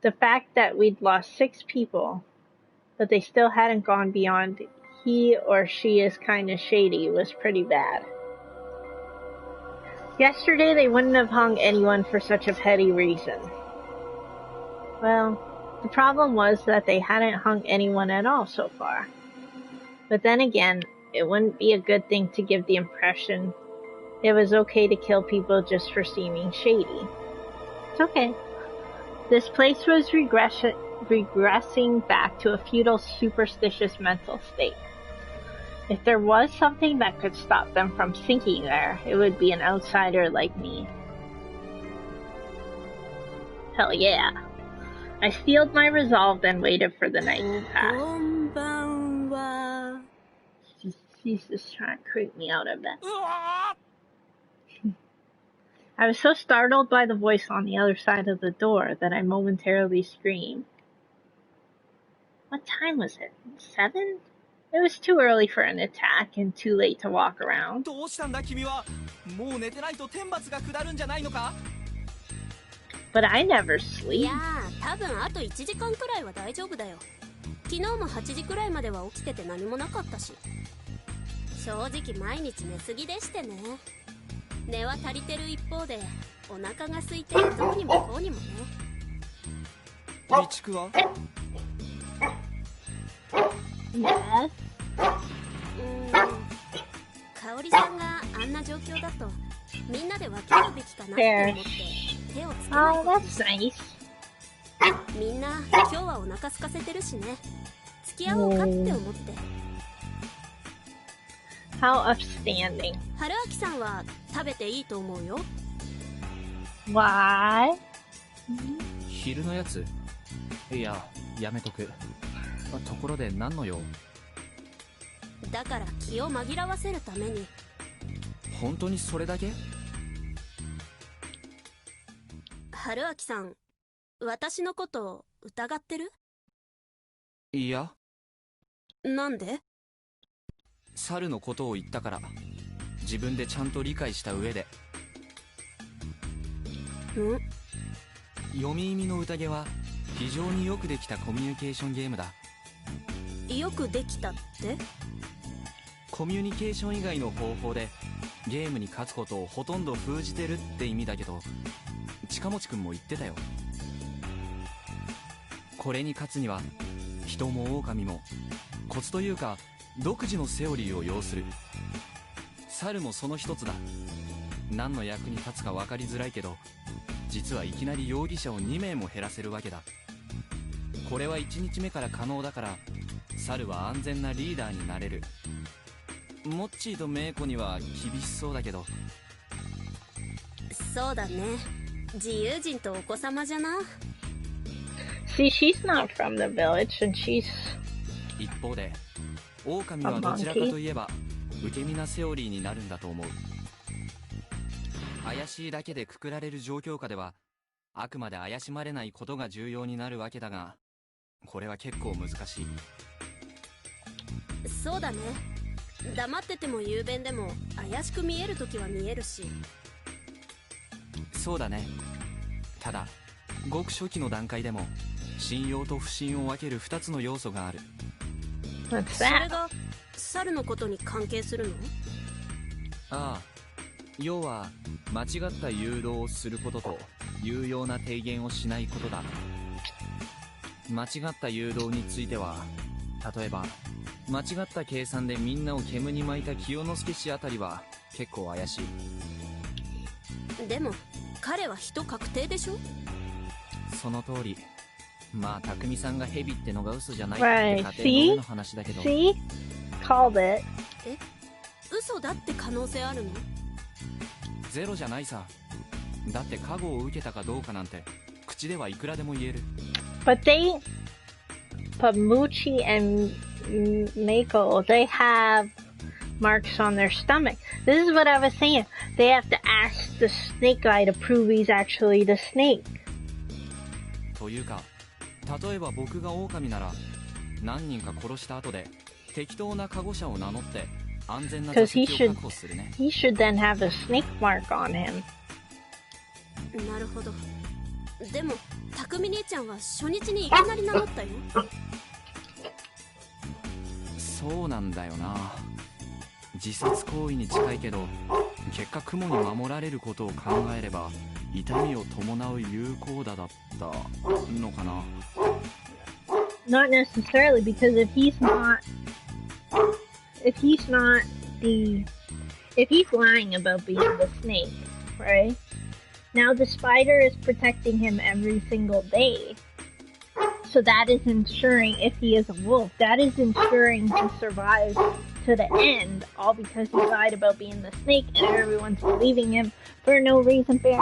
the fact that we'd lost 6 people, but they still hadn't gone beyond he or she is kinda shady was pretty bad. Yesterday they wouldn't have hung anyone for such a petty reason. Well, the problem was that they hadn't hung anyone at all so far. But then again, it wouldn't be a good thing to give the impression it was okay to kill people just for seeming shady. It's okay. This place was regressing back to a feudal superstitious mental state. If there was something that could stop them from sinking there, it would be an outsider like me. Hell yeah. I steeled my resolve and waited for the night to pass. He's just trying to creep me out a bit. I was so startled by the voice on the other side of the door that I momentarily screamed. What time was it? 7? It was too early for an attack and too late to walk around. どうしたんだ君は。もう寝てないと天罰が下るんじゃないのか。 But I never い sleep. やー、多分あと1時間くらいは大丈夫だよ。昨日も8時くらいまでは起きてて何もなかったし。正直毎日寝すぎでしてね。寝は足りてる一方でお腹が空いてどうにもこうにもね。備蓄は。 Yes. 香織さんがあんな状況だとみんなで分けるべきかなって思って手をつけない Oh, こと that's nice. みんな今日はお腹空かせてるしね。付き合おうかって思って。 How upstanding. 春明さんは食べていいと思うよ。 Why? 昼のやつ。いや、やめとく。ところで何の用。だから気を紛らわせるために。本当にそれだけ。春明さん、私のこと疑ってる？いや。なんで？猿のことを言ったから。自分でちゃんと理解した上で。読み意味の宴は非常によくできたコミュニケーションゲームだ。よくできたって？コミュニケーション以外の方法でゲームに勝つことをほとんど封じてるって意味だけど、近持くんも言ってたよ。これに勝つには人も狼もコツというか独自のセオリーを要する。猿もその一つだ。何の役に立つか分かりづらいけど、実はいきなり容疑者を2名も減らせるわけだ。これは1日目から可能だから、猿は安全なリーダーになれる。モッチーとメイコには厳しそうだけど。そうだね。自由人とお子様じゃな。 See, she's not from the village and she's 一方で狼はどちらかといえば受け身なセオリーになるんだと思う。怪しいだけでくくられる状況下ではあくまで怪しまれないことが重要になるわけだが、これは結構難しい。そうだね。黙ってても雄弁でも怪しく見えるときは見えるし。そうだね。ただごく初期の段階でも信用と不信を分ける2つの要素がある。 What's それ that? が猿のことに関係するの？ああ、要は間違った誘導をすることと有用な提言をしないことだ。間違った誘導については、例えば間違った計算でみんなを煙に巻いた清之助氏あたりは結構怪しい。でも彼は人確定でしょ？その通り。まあ匠さんがヘビってのが嘘じゃない Right. って家庭の上の話だけど。 See? Called it. え、嘘だって可能性あるの？ゼロじゃないさ。だって加護を受けたかどうかなんて口ではいくらでも言える。 But Muchi and Mako, they have marks on their stomach. This is what I was saying. They have to ask the snake guy to prove he's actually the snake. というか、例えば僕が狼なら何人か殺した後で適当な加護者を名乗って安全な座 Because 席を確保するね。 he should then have a snake mark on him. なるほど。でも匠兄ちゃんは初日にいきなり名乗ったよ。そうなんだよな。自殺行為に近いけど、結果雲に守られることを考えれば痛みを伴う有効打だったのかな。 Not necessarily, because if he's lying about being the snake, right? Now the spider is protecting him every single day. So that is ensuring, if he is a wolf, that is ensuring he survives to the end, all because he lied about being the snake and everyone's believing him for no reason fair.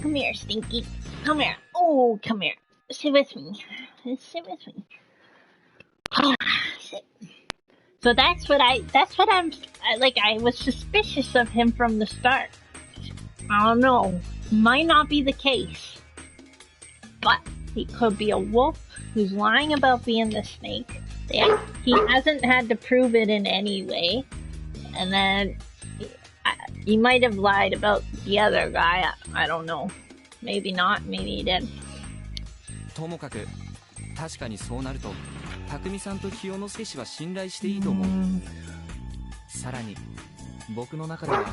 Come here, Stinky. Come here. Oh, come here. Sit with me. Sit with me. Sit. So that's what I was suspicious of him from the start. I don't know. Might not be the case. But he could be a wolf who's lying about being the snake. Yeah, he hasn't had to prove it in any way. And then he might have lied about the other guy. I don't know. Maybe not. Maybe he did. ともかく確かにそうなると匠さんと清之助氏は信頼していいと思う。さらに僕の中では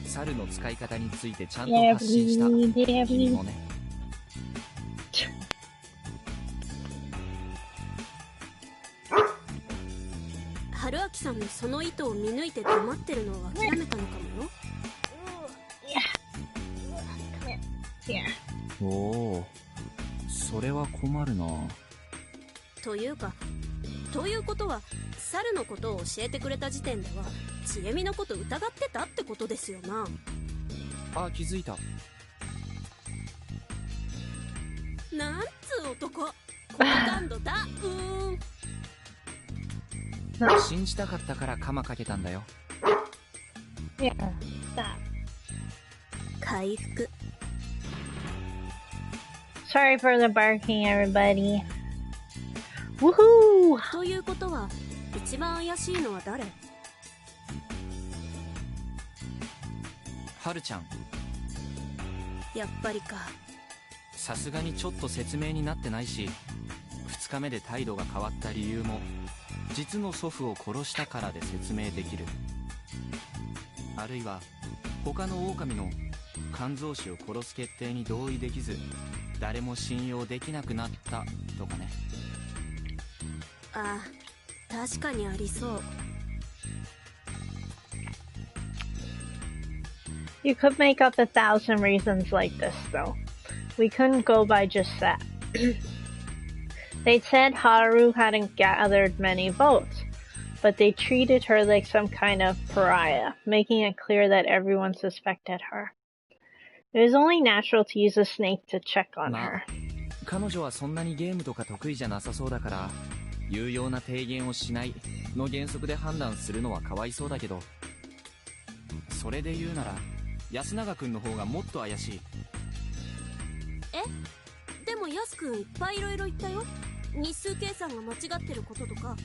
猿の使い方についてちゃんと発信した君もね。春明さんのその意図を見抜いて黙ってるのを諦めたのかもよ。おお、それは困るな。ということは猿のことを教えてくれた時点ではちえみのこと疑ってたってことですよな。あ、気づいた。なんつう男、好感度だ。信じたかったからカマかけたんだよ。回復。Sorry for the barking, everybody. Woohoo! ということは一番怪しいのは誰？はるちゃん。やっぱりか。さすがにちょっと説明になってないし、2日目で態度が変わった理由も実の祖父を殺したからで説明できる。あるいは他の狼の肝臓師を殺す決定に同意できず誰も信用できなくなったとかね。ああ、確かにありそう。You could make up 1,000 reasons like this, though. We couldn't go by just that. They said Haru hadn't gathered many votes, but they treated her like some kind of pariah, making it clear that everyone suspected her. It was only natural to use a snake to check on her. 彼女はそんなにゲームとか得意じゃなさそうだから有用な提言をしないの原則で判断するのはかわいそうだけど、それで言うなら安永くんの方がもっと怪しい。でも安くんいっぱいいろいろ言ったよ。日数計算が間違ってることとか。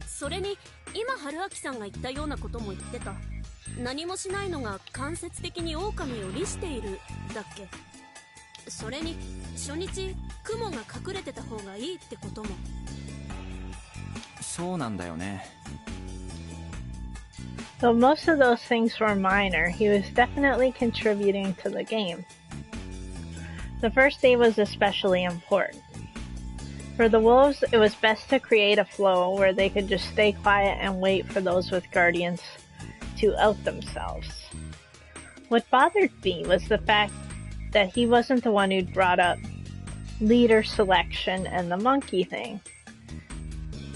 それに今春明さんが言ったようなことも言ってた。何もしないのが間接的に狼を利しているだっけ。それに初日雲が隠れてた方がいいってことも。そうなんだよね。Though most of those things were minor, he was definitely contributing to the game. The first day was especially important. For the wolves, it was best to create a flow where they could just stay quiet and wait for those with guardians to out themselves. What bothered me was the fact that he wasn't the one who'd brought up leader selection and the monkey thing.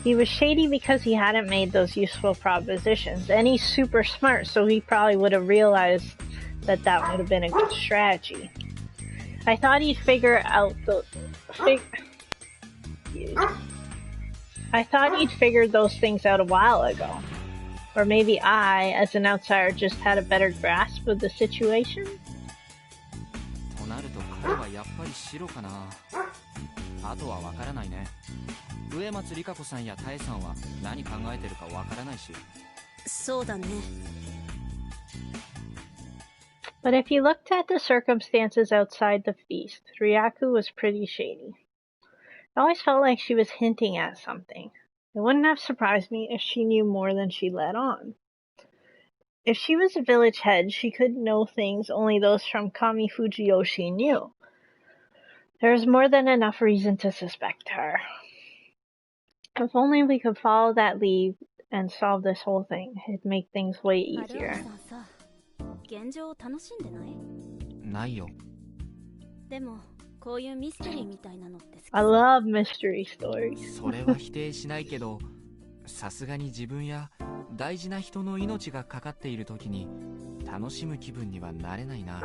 He was shady because he hadn't made those useful propositions, and he's super smart, so he probably would have realized that that would have been a good strategy. I thought he'd figure out I thought he'd figured those things out a while ago. Or maybe I, as an outsider, just had a better grasp of the situation? となると彼はやっぱり白かな。あとはわからないね。上松里香子さんやタエさんは何考えてるかわからないし。そうだね。But if you looked at the circumstances outside the feast, Ryaku was pretty shady. I always felt like she was hinting at something. It wouldn't have surprised me if she knew more than she let on. If she was a village head, she could know things only those from Kami Fujiyoshi knew. There was more than enough reason to suspect her. If only we could follow that lead and solve this whole thing, it'd make things way easier. 現状を楽しんでない？ないよ。でもこういうミステリーみたいなのって好き。I love mystery stories. それは否定しないけど、さすがに自分や大事な人の命がかかっている時に楽しむ気分にはなれないな。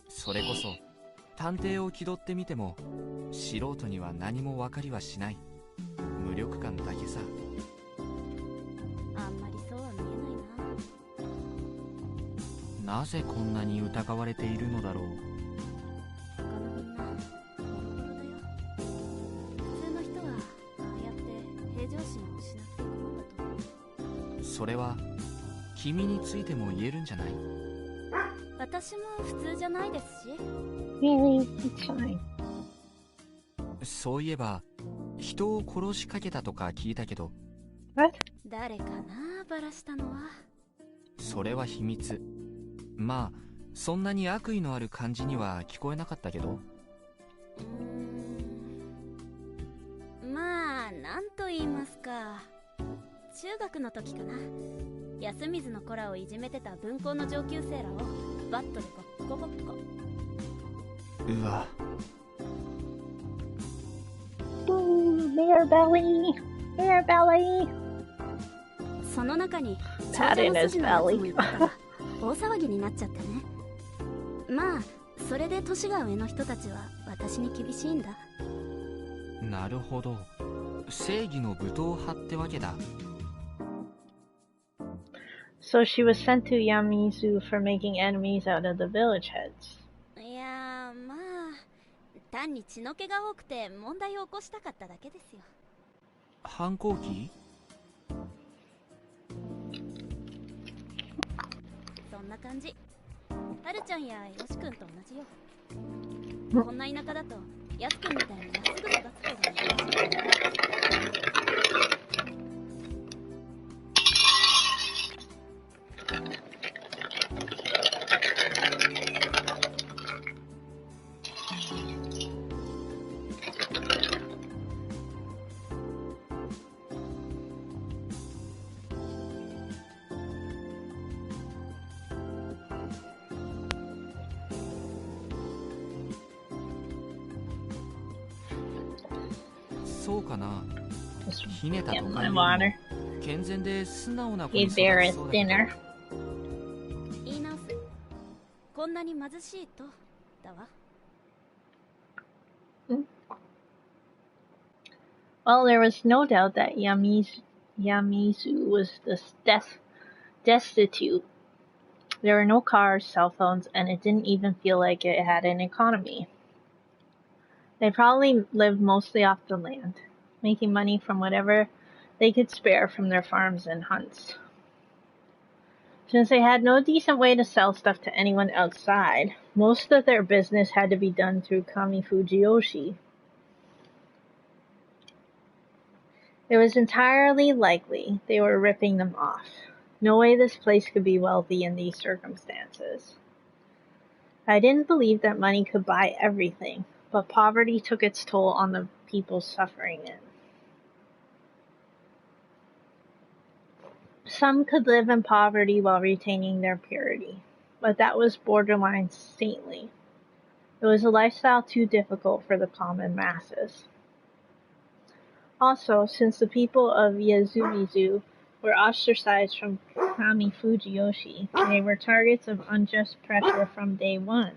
それこそ探偵を気取ってみても素人には何も分かりはしない無力感だけさ。なぜこんなに疑われているのだろう。他のみんなボロボロだよ。普通の人はああやって平常心を失っていくもんだと思う。それは君についても言えるんじゃない？私も普通じゃないですし。Really? It's fine. そういえば人を殺しかけたとか聞いたけど。 What? 誰かな、バラしたのは。それは秘密。まあそんなに悪意のある感じには聞こえなかったけど。まあなんと言いますか、中学の時かな、安水の子らをいじめてた分校の上級生らをバットでボッコボッコ。うわ。Bear belly! Bear belly! その中に Pat in his のやつも belly. いたから大騒ぎになっちゃってね。まあそれで年が上の人たちは私に厳しいんだ。なるほど、正義の武闘派ってわけだ。So she was sent to Yamizu for making enemies out of the village heads. いやー、まあ単に血の気が多くて問題を起こしたかっただけですよ。反抗期？そんな感じ。はるちゃんやよしくんと同じよ。こんな田舎だとやすくんみたいにまっすぐ育つ方がいい。そうかな。ひねたと Get か my よりも water. 健全で素直な子 Hey, に育 bear ち is そうだけど。 dinner. 言い直す。こんなに貧しいとだわ。Well, there was no doubt that Yamizu was destitute. There were no cars, cell phones, and it didn't even feel like it had an economy. They probably lived mostly off the land, making money from whatever they could spare from their farms and hunts. Since they had no decent way to sell stuff to anyone outside, most of their business had to be done through Kami Fujiyoshi. It was entirely likely they were ripping them off. No way this place could be wealthy in these circumstances. I didn't believe that money could buy everything, but poverty took its toll on the people suffering it. Some could live in poverty while retaining their purity, but that was borderline saintly. It was a lifestyle too difficult for the common masses. Also, since the people of Yasumizu were ostracized from Kami Fujiyoshi, they were targets of unjust pressure from day one.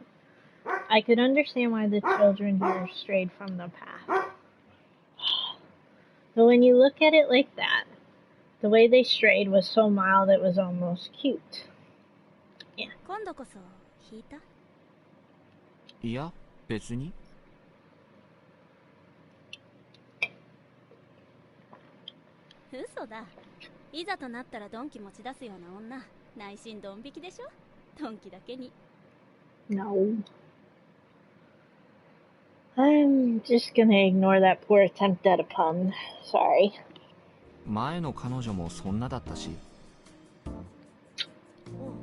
I could understand why the children here strayed from the path. But when you look at it like that, the way they strayed was so mild it was almost cute. Yeah. 今度こそ引いた？いや、別に。嘘だ。いざとなったらドンキ持ち出すような女、内心ドン引きでしょ？ドンキだけに。No. I'm just gonna ignore that poor attempt at a pun. Sorry. 前の彼女もそんなだったし。おう。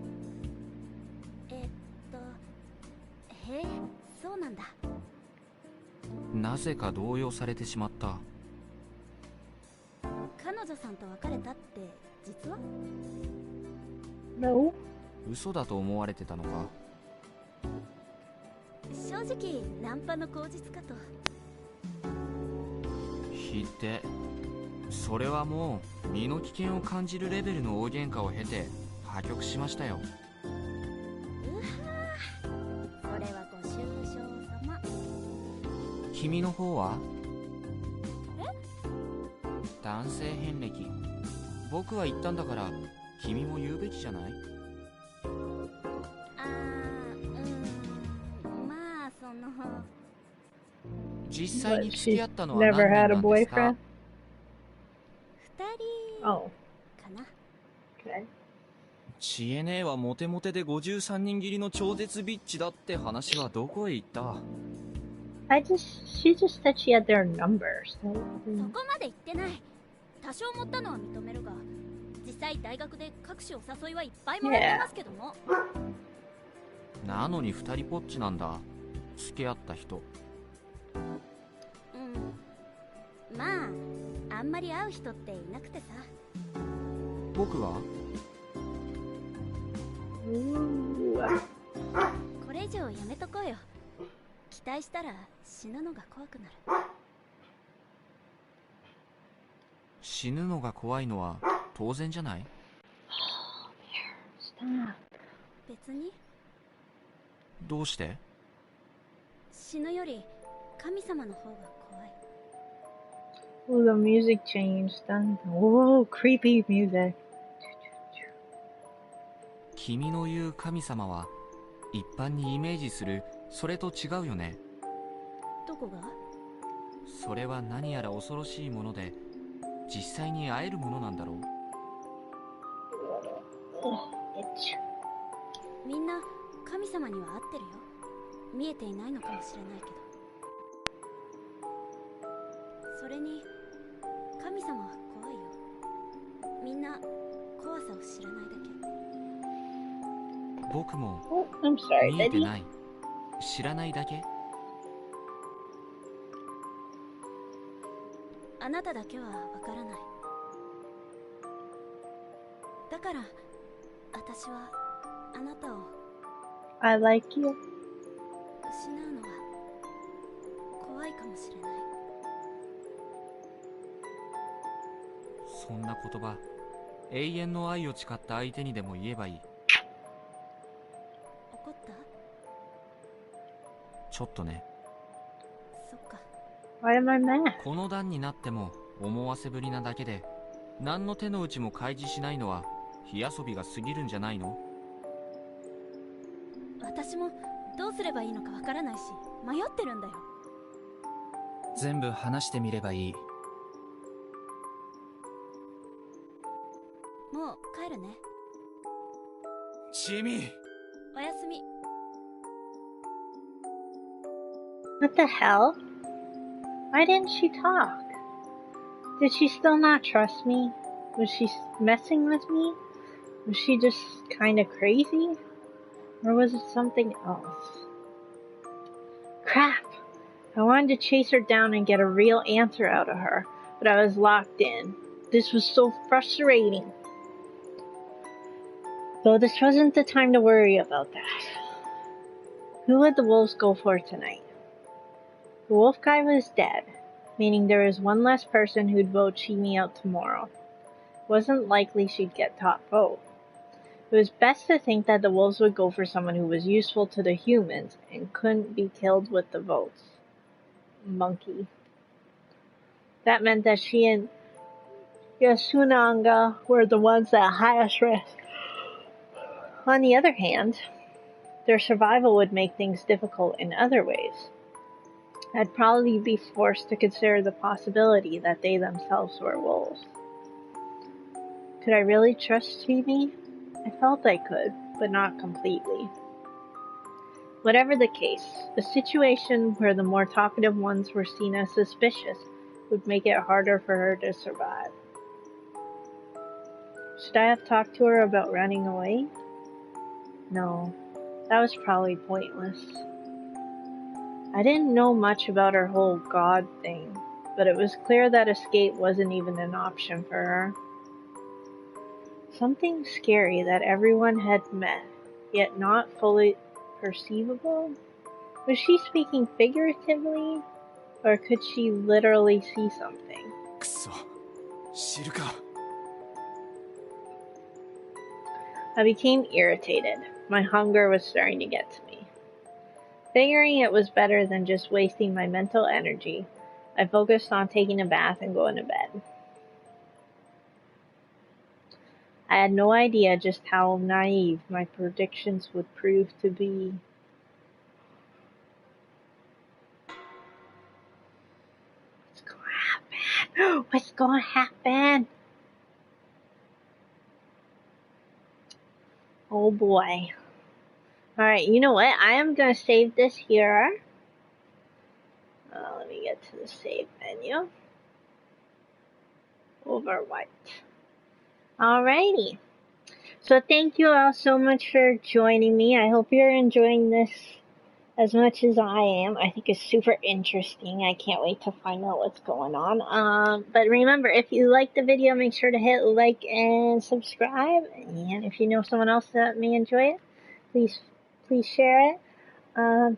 へえ、そうなんだ。なぜか動揺されてしまった。彼女さんと別れたって実は？ No. 嘘だと思われてたのか。正直ナンパの口実かと。ひで、それはもう身の危険を感じるレベルの大喧嘩を経て破局しましたよ。うはー、それはご愁傷様。君の方は？え？男性遍歴。僕は言ったんだから君も言うべきじゃない？実際 But に付 she's き合ったのは never 何 had 年 a なんですか？ boyfriend? 2人 Oh, かな。 okay. チエネはモテモテで53人切りの超絶ビッチだって話はどこへ行った？ She just said she had their numbers. そこまで言ってない。多少持ったのは認めるが、実際大学で各種お誘いはいっぱいもらってますけども。なのに二人ぽっちなんだ。付き合った人。うん。まあ、あんまり会う人っていなくてさ。僕は？ Ooh. これ以上やめとこうよ。期待したら死ぬのが怖くなる。死ぬのが怖いのは当然じゃない？ Stop. 別にどうして？死ぬより神様の方が怖い。 Oh, the music changed. Whoa, creepy music. 君の言う神様は一般にイメージするそれと違うよね。どこが？それは何やら恐ろしいもので実際に会えるものなんだろう。みんな神様には会ってるよ。見えていないのかもしれないけど。それに神様は怖いよ。みんな怖さを知らないだけ。僕も Oh, I'm sorry, 見えて Daddy. ない、知らないだけ。あなただけはわからない。だから私はあなたを I like you. 失うのは怖いかもしれない。そんな言葉、永遠の愛を誓った相手にでも言えばいい。怒った？ちょっとね。そっか。Why am I mad? この段になっても思わせぶりなだけで何の手の内も開示しないのは火遊びが過ぎるんじゃないの？私もどうすればいいのかわからないし迷ってるんだよ。全部話してみればいい。もう帰るね。チミ。おやすみ。 What the hell? Why didn't she talk? Did she still not trust me? Was she messing with me? Was she just kind of crazy? Or was it something else? Crap! I wanted to chase her down and get a real answer out of her, but I was locked in. This was so frustrating. Though this wasn't the time to worry about that. Who would the wolves go for tonight? The wolf guy was dead, meaning there was one less person who'd vote Chimi out tomorrow. It wasn't likely she'd get top vote. It was best to think that the wolves would go for someone who was useful to the humans and couldn't be killed with the votes. Monkey. That meant that she and Yasunanga were the ones at highest risk. On the other hand, their survival would make things difficult in other ways. I'd probably be forced to consider the possibility that they themselves were wolves. Could I really trust Chimi? I felt I could, but not completely. Whatever the case, a situation where the more talkative ones were seen as suspicious would make it harder for her to survive. Should I have talked to her about running away? No, that was probably pointless. I didn't know much about her whole god thing, but it was clear that escape wasn't even an option for her. Something scary that everyone had met, yet not fully perceivable? Was she speaking figuratively, or could she literally see something? くそ、知るか。 I became irritated. My hunger was starting to get to me. Figuring it was better than just wasting my mental energy, I focused on taking a bath and going to bed. I had no idea just how naive my predictions would prove to be. What's gonna happen? Oh boy. Alright, you know what? I am gonna save this here. Let me get to the save menu. Overwrite. Alrighty. So thank you all so much for joining me. I hope you're enjoying this as much as I am. I think it's super interesting. I can't wait to find out what's going on. But remember, if you like the video, make sure to hit like and subscribe. And if you know someone else that may enjoy it, please share it.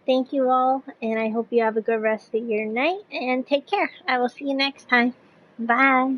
Thank you all, and I hope you have a good rest of your night, and take care. I will see you next time. Bye.